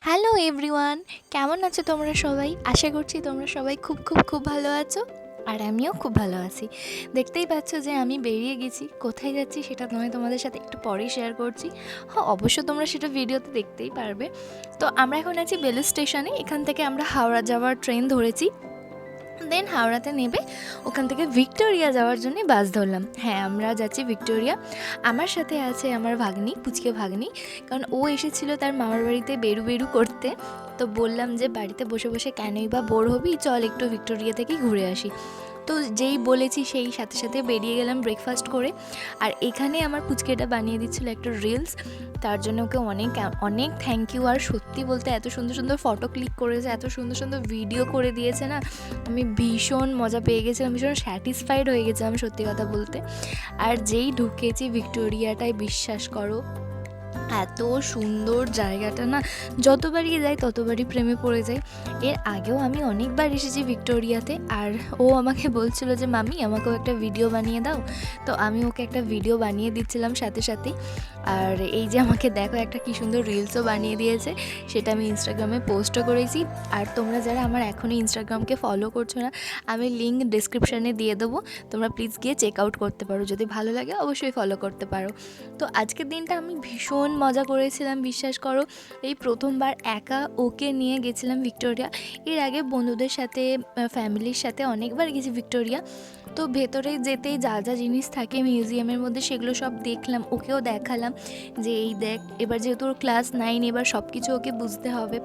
Hello everyone, কেমন আছো তোমরা সবাই? আশা করছি তোমরা সবাই খুব খুব খুব ভালো আছো। আর আমিও খুব ভালো আছি। দেখতেই পাচ্ছ যে আমি বেরিয়ে গেছি। কোথায় যাচ্ছি সেটা নয় তোমাদের সাথে একটু পরেই শেয়ার করছি। হ্যাঁ, অবশ্য তোমরা সেটা ভিডিওতে দেখতেই পারবে। তো আমরা এখন আছি বেলুড় স্টেশনে। এখান থেকে আমরা হাওড়া যাওয়ার ট্রেন ধরেছি। দেন হাওড়াতে নেবে ওখান থেকে ভিক্টোরিয়া যাওয়ার জন্য বাস ধরলাম। হ্যাঁ, আমরা যাচ্ছি ভিক্টোরিয়া। আমার সাথে আছে আমার ভাগ্নি, পুচকে ভাগ্নি। কারণ ও এসেছিলো তার মামার বাড়িতে বেরু বেরু করতে। তো বললাম যে বাড়িতে বসে বসে কেনই বা বোর হবি, চল একটু ভিক্টোরিয়া থেকেই ঘুরে আসি। তো যেই বলেছি সেই সাথে সাথে বেরিয়ে গেলাম ব্রেকফাস্ট করে। আর এখানে আমার পুচকেটা বানিয়ে দিচ্ছিলো একটা রিলস। তার জন্য ওকে অনেক অনেক থ্যাংক ইউ। আর সত্যি বলতে এত সুন্দর সুন্দর ফটো ক্লিক করেছে, এত সুন্দর সুন্দর ভিডিও করে দিয়েছে না, আমি ভীষণ মজা পেয়ে গেছিলাম, ভীষণ স্যাটিসফাইড হয়ে গেছিলাম সত্যি কথা বলতে। আর যেই ঢুকেছি ভিক্টোরিয়াটায়, বিশ্বাস করো এত সুন্দর জায়গাটা না, যতবারই যাই ততবারই প্রেমে পড়ে যাই। এর আগেও আমি অনেকবার এসেছি ভিক্টোরিয়াতে। আর ও আমাকে বলছিল যে মামি আমাকেও একটা ভিডিও বানিয়ে দাও। তো আমি ওকে একটা ভিডিও বানিয়ে দিচ্ছিলাম সাথে সাথেই। আর এই যে আমাকে দেখো একটা কী সুন্দর রিলসও বানিয়ে দিয়েছে, সেটা আমি ইনস্টাগ্রামে পোস্টও করেছি। আর তোমরা যারা আমার এখনও ইনস্টাগ্রামকে ফলো করছো না, আমি লিঙ্ক ডিসক্রিপশানে দিয়ে দেবো, তোমরা প্লিজ গিয়ে চেক আউট করতে পারো। যদি ভালো লাগে অবশ্যই ফলো করতে পারো। তো আজকের দিনটা আমি ভীষণ মজা করেছিলাম, বিশ্বাস করো। এই প্রথমবার একা ওকে নিয়ে গেছিলাম ভিক্টোরিয়া। এর আগে বন্ধুদের সাথে, ফ্যামিলির সাথে অনেকবার গেছি ভিক্টোরিয়া। তো ভেতরে যেতেই যা যা জিনিস থাকে মিউজিয়ামের মধ্যে সেগুলো সব দেখলাম, ওকেও দেখালাম যে এই দেখ। এবার যেহেতু ওর ক্লাস 9, এবার সব কিছু ওকে বুঝতে হবে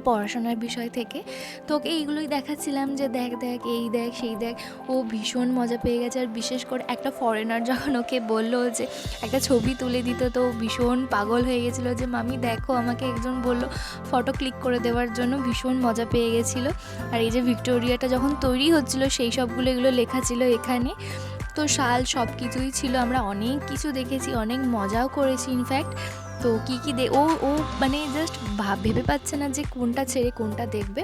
পড়াশোনার বিষয় থেকে। তো ওকে এইগুলোই দেখাচ্ছিলাম যে দেখ দেখ এই দেখ সেই দেখ। ও ভীষণ মজা পেয়ে গেছে। আর বিশেষ করে একটা ফরেনার যখন ওকে বললো যে একটা ছবি তুলে দিতে, তো ভীষণ পাগল হয়ে গেছিলো যে মামি দেখো আমাকে একজন বললো ফটো ক্লিক করে দেওয়ার জন্য। ভীষণ মজা পেয়ে গেছিলো। আর এই যে ভিক্টোরিয়াটা যখন তৈরি হচ্ছিলো সেই সবগুলো এগুলো লেখা ছিল এখানে। তো শাল সব কিছুই ছিল। আমরা অনেক কিছু দেখেছি, অনেক মজাও করেছি ইনফ্যাক্ট। তো কী কী ও ও মানে জাস্ট ভেবে পাচ্ছে না যে কোনটা ছেড়ে কোনটা দেখবে।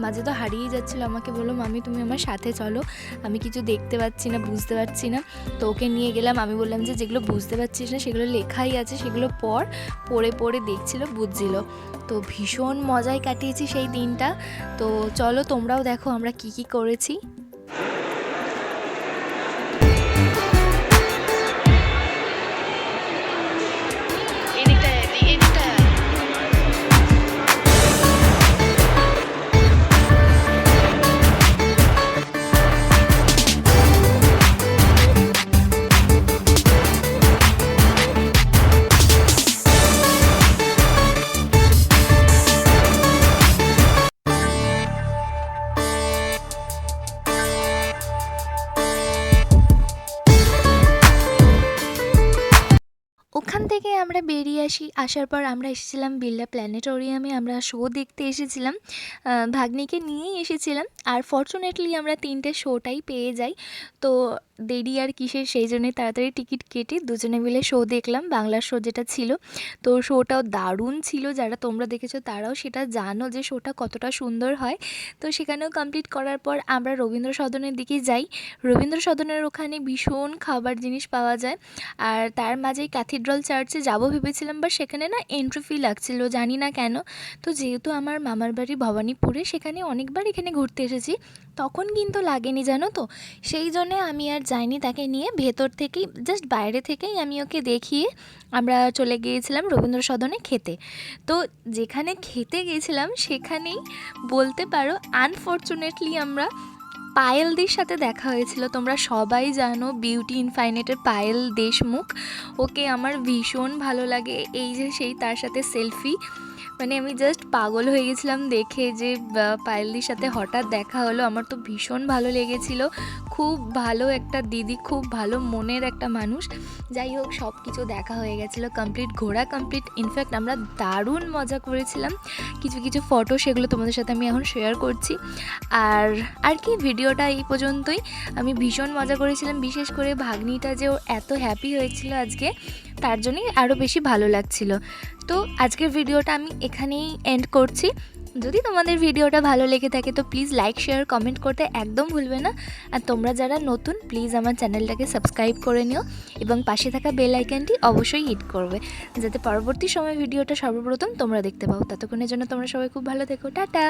মাঝে তো হারিয়েই যাচ্ছিলো, আমাকে বললো মামি তুমি আমার সাথে চলো, আমি কিছু দেখতে পাচ্ছি না, বুঝতে পারছি না। তো ওকে নিয়ে গেলাম। আমি বললাম যে যেগুলো বুঝতে পারছিস না সেগুলো লেখাই আছে, সেগুলো পড়ে পড়ে দেখছিল, বুঝছিল। তো ভীষণ মজায় কাটিয়েছি সেই দিনটা। তো চলো তোমরাও দেখো আমরা কী কী করেছি। ওখান থেকে আমরা বেরিয়ে আসি। আসার পর আমরা এসেছিলাম বিড়লা প্ল্যানেটোরিয়ামে, আমরা শো দেখতে এসেছিলাম। ভাগ্নিকে নিয়েই এসেছিলাম। আর ফর্চুনেটলি আমরা 3টে শোটাই পেয়ে যাই। তো দেরি আর কিসের, সেই জন্যই তাড়াতাড়ি টিকিট কেটে দুজনে মিলে শো দেখলাম, বাংলার শো যেটা ছিল। তো শোটাও দারুণ ছিল। যারা তোমরা দেখেছো তারাও সেটা জানো যে শোটা কতটা সুন্দর হয়। তো সেখানেও কমপ্লিট করার পর আমরা রবীন্দ্র সদনের দিকে যাই। রবীন্দ্র সদনের ওখানে ভীষণ খাবার জিনিস পাওয়া যায়। আর তার মাঝেই ক্যাথিড্রাল চার্চে যাবো ভেবেছিলাম, বাট সেখানে না এন্ট্রি ফি লাগছিল, জানি না কেন। তো যেহেতু আমার মামার বাড়ি ভবানীপুরে, সেখানে অনেকবার এখানে ঘুরতে এসেছি, তখন কিন্তু লাগেনি জানো তো। সেই জন্যে আমি আর যাইনি তাকে নিয়ে। ভেতর থেকেই জাস্ট বাইরে থেকেই আমি ওকে দেখিয়ে আমরা চলে গিয়েছিলাম রবীন্দ্র সদনে খেতে। তো যেখানে খেতে গিয়েছিলাম সেখানেই বলতে পারো আনফর্চুনেটলি আমরা পায়েলদির সাথে দেখা হয়েছিল। তোমরা সবাই জানো বিউটি ইনফাইনাইটের পায়েল দেশমুখ, ওকে আমার ভীষণ ভালো লাগে। এই যে সেই তার সাথে সেলফি, মানে আমি জাস্ট পাগল হয়ে গেছিলাম দেখে যে পায়েলদির সাথে হঠাৎ দেখা হলো। আমার তো ভীষণ ভালো লেগেছিল। খুব ভালো একটা দিদি, খুব ভালো মনের একটা মানুষ। যাই হোক, সব কিছু দেখা হয়ে গেছিলো, কমপ্লিট ঘোরা কমপ্লিট। ইনফ্যাক্ট আমরা দারুণ মজা করেছিলাম। কিছু কিছু ফটো সেগুলো তোমাদের সাথে আমি এখন শেয়ার করছি। আর কি ভিডিওটা এই পর্যন্তই। আমি ভীষণ মজা করেছিলাম, বিশেষ করে ভাগ্নিটা যে ও এত হ্যাপি হয়েছিল আজকে, তার জন্যই আরও বেশি ভালো লাগছিল। তো আজকের ভিডিওটা আমি এখানেই এন্ড করছি। যদি তোমাদের ভিডিওটা ভালো লেগে থাকে তো প্লিজ লাইক শেয়ার কমেন্ট করতে একদম ভুলবে না। আর তোমরা যারা নতুন প্লিজ আমার চ্যানেলটাকে সাবস্ক্রাইব করে নিও এবং পাশে থাকা বেল আইকনটি অবশ্যই হিট করবে, যাতে পরবর্তী সময় ভিডিওটা সর্বপ্রথম তোমরা দেখতে পাও। ততক্ষণের জন্য তোমরা সবাই খুব ভালো থেকো, টাটা।